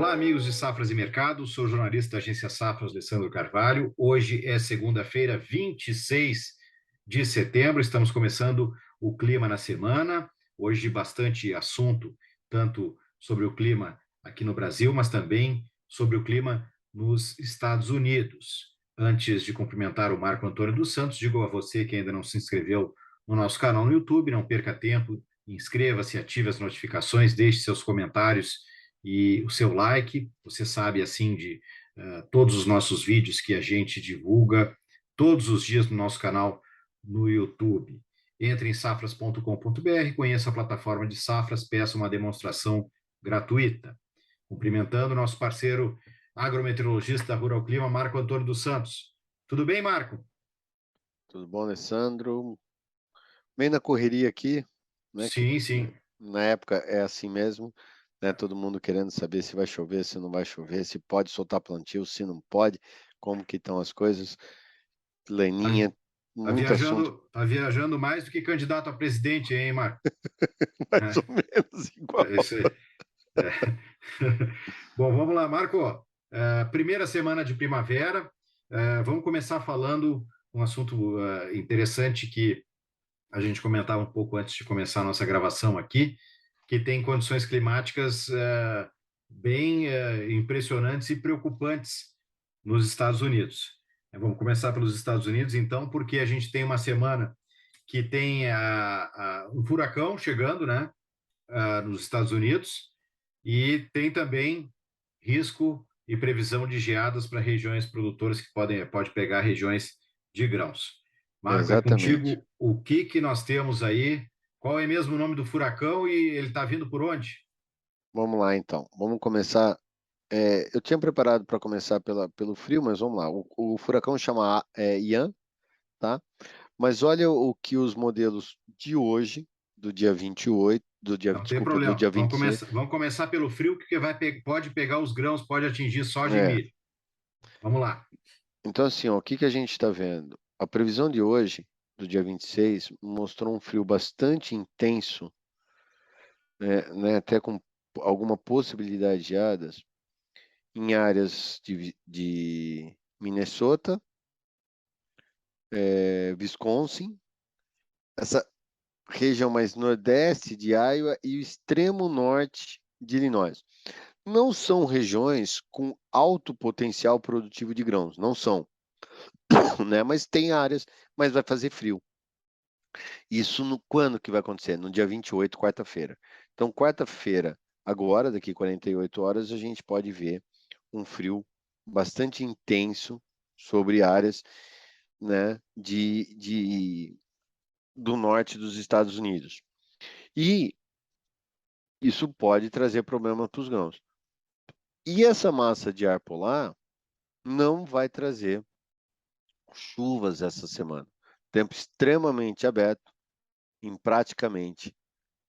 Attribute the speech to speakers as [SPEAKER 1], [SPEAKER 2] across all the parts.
[SPEAKER 1] Olá, amigos de Safras e Mercado. Sou jornalista da agência Safras, Alessandro Carvalho. Hoje é segunda-feira, 26 de setembro. Estamos começando o Clima na Semana. Hoje, bastante assunto, tanto sobre o clima aqui no Brasil, mas também sobre o clima nos Estados Unidos. Antes de cumprimentar o Marco Antônio dos Santos, digo a você que ainda não se inscreveu no nosso canal no YouTube, não perca tempo, inscreva-se, ative as notificações, deixe seus comentários e o seu like. Você sabe, assim, de todos os nossos vídeos que a gente divulga todos os dias no nosso canal no YouTube. Entre em safras.com.br, conheça a plataforma de Safras, peça uma demonstração gratuita. Cumprimentando nosso parceiro agrometeorologista da Rural Clima, Marco Antônio dos Santos. Tudo bem, Marco?
[SPEAKER 2] Tudo bom, Alessandro? Bem na correria aqui, né? Que
[SPEAKER 1] Sim, sim.
[SPEAKER 2] na época é assim mesmo, né? Todo mundo querendo saber se vai chover, se não vai chover, se pode soltar plantio, se não pode, como que estão as coisas.
[SPEAKER 1] Tá,
[SPEAKER 2] Leninha,
[SPEAKER 1] tá
[SPEAKER 2] muito assunto,
[SPEAKER 1] viajando mais do que candidato a presidente, hein, Marco?
[SPEAKER 2] mais ou menos igual.
[SPEAKER 1] É isso aí. É. Bom, vamos lá, Marco. Primeira semana de primavera. Vamos começar falando um assunto interessante que a gente comentava um pouco antes de começar a nossa gravação aqui, que tem condições climáticas bem impressionantes e preocupantes nos Estados Unidos. Vamos começar pelos Estados Unidos, então, porque a gente tem uma semana que tem um furacão chegando, né, nos Estados Unidos, e tem também risco e previsão de geadas para regiões produtoras que pode pegar regiões de grãos. Marco, é
[SPEAKER 2] Exatamente.
[SPEAKER 1] contigo. O que que nós temos aí? Qual é mesmo o nome do furacão e ele está vindo por onde?
[SPEAKER 2] Vamos lá, então. Vamos começar. Eu tinha preparado para começar pelo frio, mas vamos lá. O furacão chama Ian, tá? Mas olha o que os modelos de hoje, do dia 28,
[SPEAKER 1] Não tem
[SPEAKER 2] desculpa, do
[SPEAKER 1] problema.
[SPEAKER 2] dia 26,
[SPEAKER 1] Vamos começar pelo frio, que pode pegar os grãos, pode atingir soja e
[SPEAKER 2] é,
[SPEAKER 1] milho. Vamos lá.
[SPEAKER 2] então assim, ó, o que que a gente está vendo? A previsão de hoje, do dia 26, mostrou um frio bastante intenso, né, até com alguma possibilidade de geadas em áreas de Minnesota, Wisconsin, essa região mais nordeste de Iowa e o extremo norte de Illinois. Não são regiões com alto potencial produtivo de grãos, não são, né? Mas tem áreas, mas vai fazer frio. Isso quando que vai acontecer? No dia 28, quarta-feira. Então, quarta-feira, agora, daqui 48 horas, a gente pode ver um frio bastante intenso sobre áreas, né, do norte dos Estados Unidos. E isso pode trazer problema para os grãos. E essa massa de ar polar não vai trazer chuvas essa semana. Tempo extremamente aberto em praticamente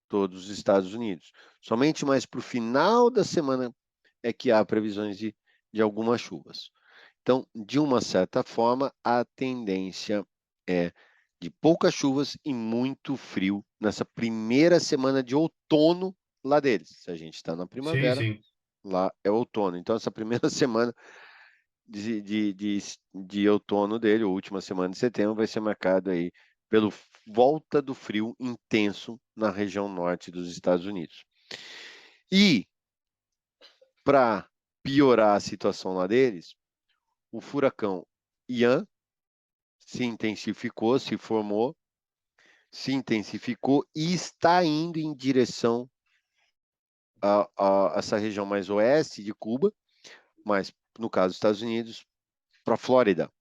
[SPEAKER 2] todos os Estados Unidos. Somente mais para o final da semana é que há previsões de algumas chuvas. Então, de uma certa forma, a tendência é de poucas chuvas e muito frio nessa primeira semana de outono lá deles. Se a gente está na
[SPEAKER 1] Sim,
[SPEAKER 2] primavera,
[SPEAKER 1] sim.
[SPEAKER 2] lá é outono. Então, essa primeira semana de outono dele, ou última semana de setembro, vai ser marcada aí pelo volta do frio intenso na região norte dos Estados Unidos. E, para piorar a situação lá deles, o furacão Ian se intensificou, se formou, se intensificou e está indo em direção a essa região mais oeste de Cuba, mas no caso dos Estados Unidos, para a Flórida,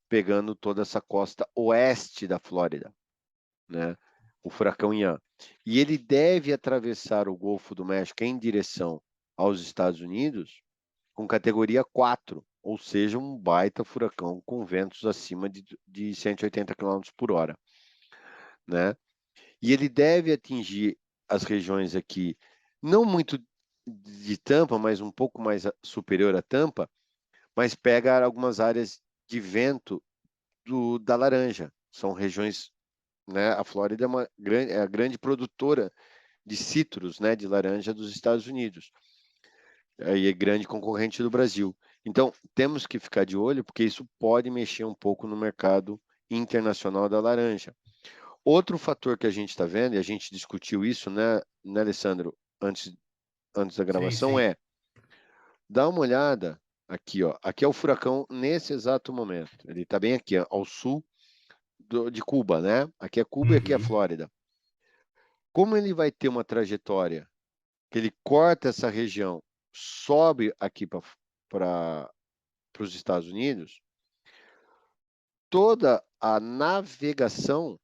[SPEAKER 2] pegando toda essa costa oeste da Flórida, né? O furacão Ian. E ele deve atravessar o Golfo do México em direção aos Estados Unidos com categoria 4, ou seja, um baita furacão com ventos acima de 180 km por hora, né? E ele deve atingir as regiões aqui, não muito de Tampa, mas um pouco mais superior a Tampa, mas pega algumas áreas de vento da laranja. São regiões, né? A Flórida é a grande produtora de citros, né? De laranja dos Estados Unidos. aí é grande concorrente do Brasil. Então, temos que ficar de olho, porque isso pode mexer um pouco no mercado internacional da laranja. Outro fator que a gente está vendo, e a gente discutiu isso, né, Alessandro, antes da
[SPEAKER 1] Sim,
[SPEAKER 2] gravação,
[SPEAKER 1] sim.
[SPEAKER 2] dá uma olhada aqui, ó. Aqui é o furacão nesse exato momento. Ele está bem aqui, ó, ao sul de Cuba, né? Aqui é Cuba e aqui é
[SPEAKER 1] Uhum.
[SPEAKER 2] Flórida. Como ele vai ter uma trajetória que ele corta essa região, sobe aqui para os Estados Unidos, toda a navegação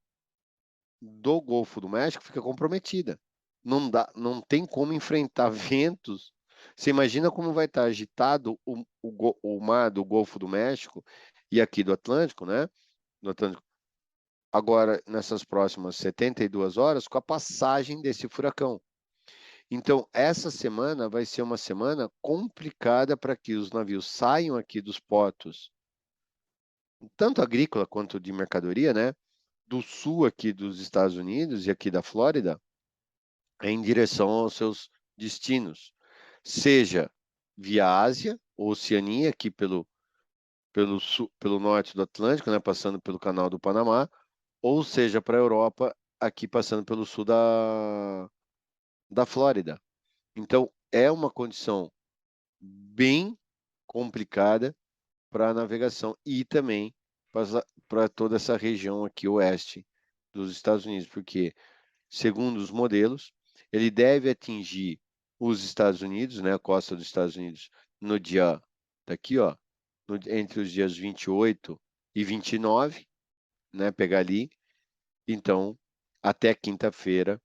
[SPEAKER 2] do Golfo do México fica comprometida. Não dá, não tem como enfrentar ventos. Você imagina como vai estar agitado o mar do Golfo do México e aqui do Atlântico, né? Do Atlântico. Agora, nessas próximas 72 horas, com a passagem desse furacão. Então, essa semana vai ser uma semana complicada para que os navios saiam aqui dos portos, tanto agrícola quanto de mercadoria, né? Do sul aqui dos Estados Unidos e aqui da Flórida, em direção aos seus destinos, seja via Ásia ou Oceania, aqui pelo norte do Atlântico, né, passando pelo Canal do Panamá, ou seja para a Europa, aqui passando pelo sul da Flórida. Então, é uma condição bem complicada para a navegação e também para toda essa região aqui oeste dos Estados Unidos, porque, segundo os modelos, ele deve atingir os Estados Unidos, né, a costa dos Estados Unidos, no dia daqui, ó, entre os dias 28 e 29, né, pegar ali. Então, até quinta-feira,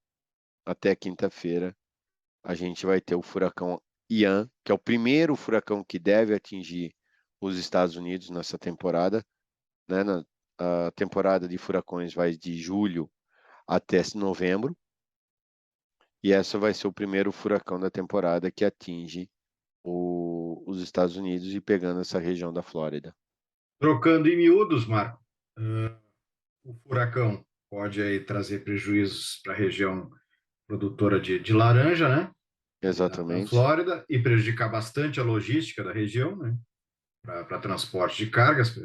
[SPEAKER 2] até quinta-feira, a gente vai ter o furacão Ian, que é o primeiro furacão que deve atingir os Estados Unidos nessa temporada, né? A temporada de furacões vai de julho até novembro, e essa vai ser o primeiro furacão da temporada que atinge os Estados Unidos e pegando essa região da Flórida.
[SPEAKER 1] Trocando em miúdos, Marco, o furacão pode aí trazer prejuízos para a região produtora de laranja, né? Ali da
[SPEAKER 2] Exatamente.
[SPEAKER 1] Flórida, e prejudicar bastante a logística da região, né? Para transporte de cargas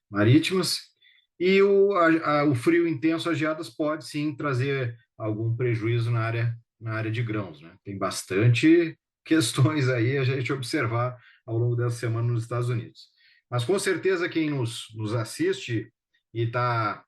[SPEAKER 1] marítimas. E o frio intenso, as geadas, pode sim trazer algum prejuízo na área de grãos, né? Tem bastante questões aí a gente observar ao longo dessa semana nos Estados Unidos. Mas com certeza quem nos assiste e está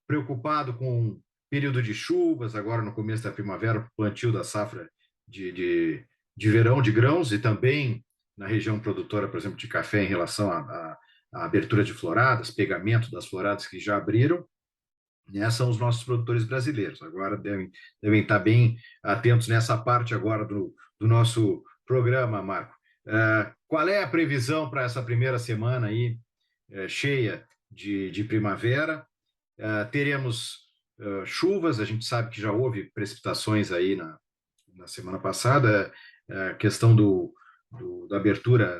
[SPEAKER 1] preocupado com o período de chuvas, agora no começo da primavera, plantio da safra de, de, de verão de grãos e também na região produtora, por exemplo, de café em relação à abertura de floradas, pegamento das floradas que já abriram, né, são os nossos produtores brasileiros. Agora devem estar bem atentos nessa parte agora do nosso programa, Marco. Qual é a previsão para essa primeira semana aí, cheia de primavera? Teremos chuvas, a gente sabe que já houve precipitações aí na semana passada, a questão da abertura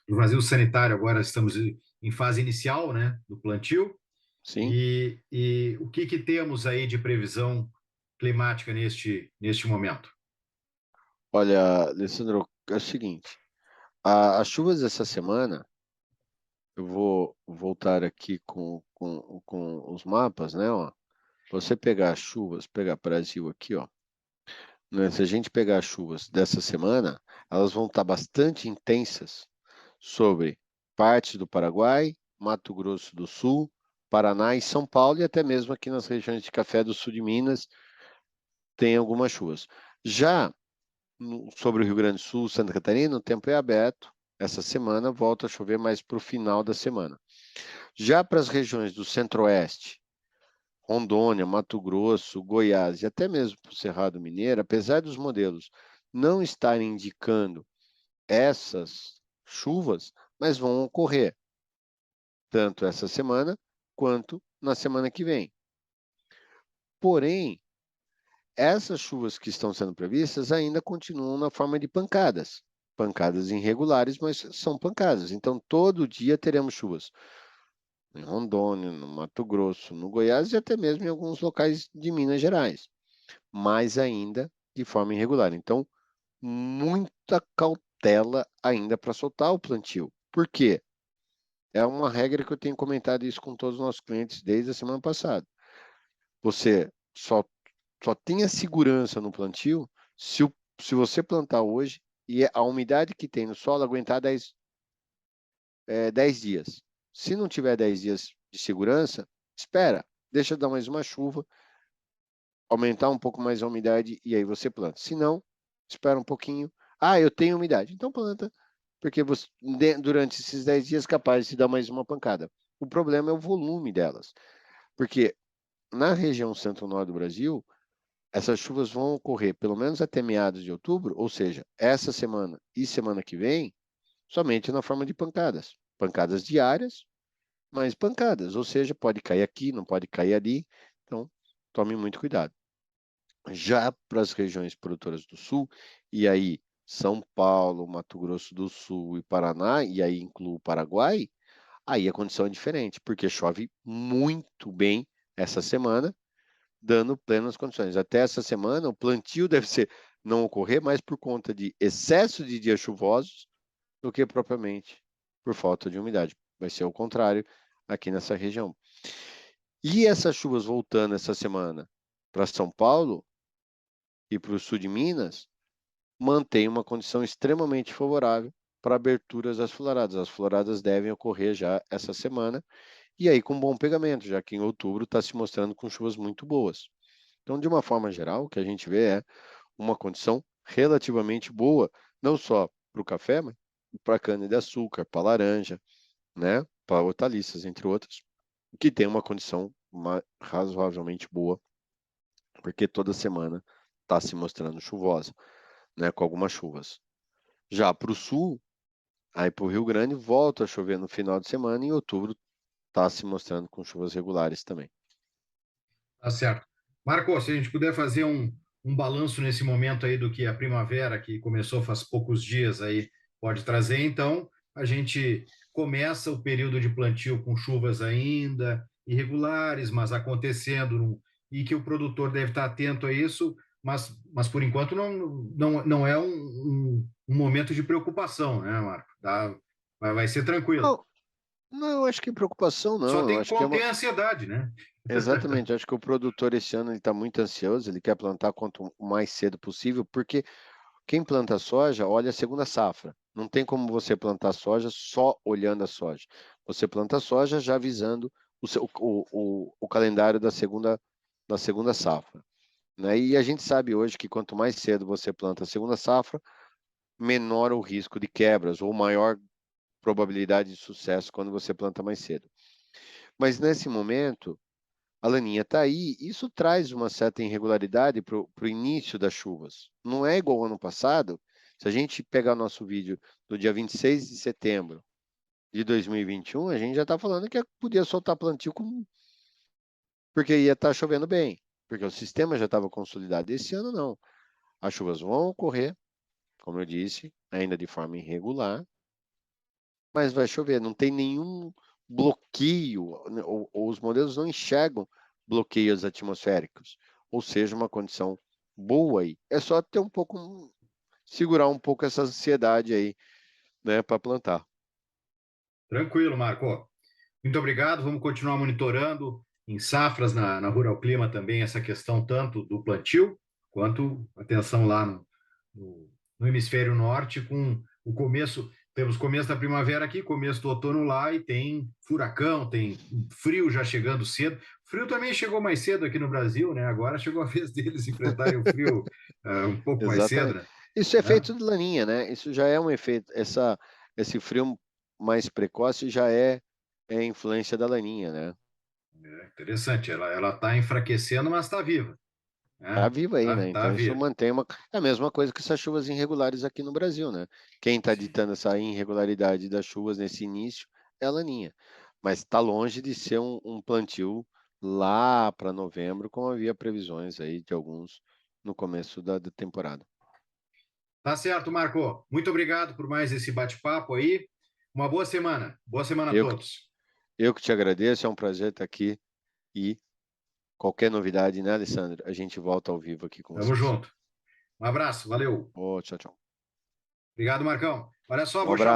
[SPEAKER 1] do vazio sanitário, agora estamos em fase inicial, né, do plantio,
[SPEAKER 2] Sim.
[SPEAKER 1] e o que temos aí de previsão climática neste momento?
[SPEAKER 2] Olha, Alessandro, é o seguinte, as chuvas dessa semana, eu vou voltar aqui com os mapas, né, ó. Você pegar as chuvas, pegar Brasil aqui, ó, né, se a gente pegar as chuvas dessa semana, elas vão estar bastante intensas sobre partes do Paraguai, Mato Grosso do Sul, Paraná e São Paulo, e até mesmo aqui nas regiões de Café do Sul de Minas, tem algumas chuvas. Já sobre o Rio Grande do Sul, Santa Catarina, o tempo é aberto. Essa semana volta a chover mais para o final da semana. Já para as regiões do Centro-Oeste, Rondônia, Mato Grosso, Goiás e até mesmo para o Cerrado Mineiro, apesar dos modelos não estarem indicando essas chuvas, mas vão ocorrer tanto essa semana quanto na semana que vem. Porém, essas chuvas que estão sendo previstas ainda continuam na forma de pancadas. Pancadas irregulares, mas são pancadas. Então, todo dia teremos chuvas. Em Rondônia, no Mato Grosso, no Goiás e até mesmo em alguns locais de Minas Gerais. Mas ainda de forma irregular. Então, muita cautela ainda para soltar o plantio. Por quê? É uma regra que eu tenho comentado isso com todos os nossos clientes desde a semana passada. Você só tenha segurança no plantio se você plantar hoje e a umidade que tem no solo aguentar 10 dias. Se não tiver 10 dias de segurança, espera, deixa dar mais uma chuva, aumentar um pouco mais a umidade e aí você planta. Se não, espera um pouquinho. Ah, eu tenho umidade. Então planta, porque você, durante esses 10 dias é capaz de dar mais uma pancada. O problema é o volume delas, porque na região centro-norte do Brasil, essas chuvas vão ocorrer pelo menos até meados de outubro, ou seja, essa semana e semana que vem, somente na forma de pancadas. Pancadas diárias, mas pancadas, ou seja, pode cair aqui, não pode cair ali. Então, tome muito cuidado. Já para as regiões produtoras do sul, e aí São Paulo, Mato Grosso do Sul e Paraná, e aí incluo o Paraguai, aí a condição é diferente, porque chove muito bem essa semana, dando plenas condições. Até essa semana, o plantio deve ser não ocorrer mais por conta de excesso de dias chuvosos do que propriamente por falta de umidade. Vai ser o contrário aqui nessa região. E essas chuvas voltando essa semana para São Paulo e para o sul de Minas, mantém uma condição extremamente favorável para aberturas das floradas. As floradas devem ocorrer já essa semana, e aí com bom pegamento, já que em outubro está se mostrando com chuvas muito boas. Então, de uma forma geral, o que a gente vê é uma condição relativamente boa, não só para o café, mas para cana-de-açúcar, para laranja, né, para hortaliças, entre outras, que tem uma condição razoavelmente boa, porque toda semana está se mostrando chuvosa, né, com algumas chuvas. Já para o sul, aí para o Rio Grande, volta a chover no final de semana e em outubro está se mostrando com chuvas regulares também.
[SPEAKER 1] Tá certo. Marco, se a gente puder fazer um balanço nesse momento aí do que a primavera, que começou faz poucos dias aí, pode trazer, então a gente começa o período de plantio com chuvas ainda irregulares, mas acontecendo, e que o produtor deve estar atento a isso, mas por enquanto não é um momento de preocupação, né, Marco? Vai ser tranquilo.
[SPEAKER 2] Não, não, eu acho que preocupação
[SPEAKER 1] Só
[SPEAKER 2] não, eu
[SPEAKER 1] tem que
[SPEAKER 2] acho que é
[SPEAKER 1] conter
[SPEAKER 2] uma.
[SPEAKER 1] a ansiedade, né?
[SPEAKER 2] Exatamente, eu acho que o produtor esse ano ele está muito ansioso, ele quer plantar quanto mais cedo possível, porque quem planta soja olha a segunda safra. Não tem como você plantar soja só olhando a soja. Você planta soja já visando o calendário da segunda safra. Né? E a gente sabe hoje que quanto mais cedo você planta a segunda safra, menor o risco de quebras ou maior probabilidade de sucesso quando você planta mais cedo. Mas nesse momento, a laninha está aí, isso traz uma certa irregularidade para o início das chuvas. Não é igual ao ano passado. Se a gente pegar nosso vídeo do dia 26 de setembro de 2021, a gente já está falando que podia soltar plantio porque ia estar chovendo bem, porque o sistema já estava consolidado. Esse ano não. As chuvas vão ocorrer, como eu disse, ainda de forma irregular, mas vai chover. Não tem nenhum bloqueio, ou os modelos não enxergam bloqueios atmosféricos, ou seja, uma condição boa aí. É só ter um pouco, segurar um pouco essa ansiedade aí, né, para plantar.
[SPEAKER 1] Tranquilo, Marco. Muito obrigado. Vamos continuar monitorando em safras na Rural Clima também essa questão tanto do plantio quanto atenção lá no hemisfério norte com o começo. Temos começo da primavera aqui, começo do outono lá e tem furacão, tem frio já chegando cedo. Frio também chegou mais cedo aqui no Brasil, né? Agora chegou a vez deles enfrentarem o frio um pouco mais cedo,
[SPEAKER 2] Exatamente.
[SPEAKER 1] né?
[SPEAKER 2] Isso é
[SPEAKER 1] Né?
[SPEAKER 2] efeito de laninha, né? Isso já é um efeito, esse frio mais precoce já é influência da laninha, né?
[SPEAKER 1] Interessante. Ela está enfraquecendo, mas está viva.
[SPEAKER 2] Tá
[SPEAKER 1] Né?
[SPEAKER 2] viva aí, né?
[SPEAKER 1] Tá
[SPEAKER 2] Então isso
[SPEAKER 1] viva.
[SPEAKER 2] mantém uma. É a mesma coisa que essas chuvas irregulares aqui no Brasil, né? Quem está ditando essa irregularidade das chuvas nesse início é a laninha. Mas está longe de ser um plantio lá para novembro, como havia previsões aí de alguns no começo da temporada.
[SPEAKER 1] Tá certo, Marco. Muito obrigado por mais esse bate-papo aí. Uma boa semana. Boa semana a
[SPEAKER 2] Eu,
[SPEAKER 1] todos.
[SPEAKER 2] eu que te agradeço, é um prazer estar aqui e qualquer novidade, né, Alessandro? A gente volta ao vivo aqui com
[SPEAKER 1] Tamo
[SPEAKER 2] vocês.
[SPEAKER 1] junto. Um abraço, valeu.
[SPEAKER 2] Ô, tchau, tchau.
[SPEAKER 1] Obrigado, Marcão. Olha só,
[SPEAKER 2] Um
[SPEAKER 1] vou chamar.
[SPEAKER 2] abraço.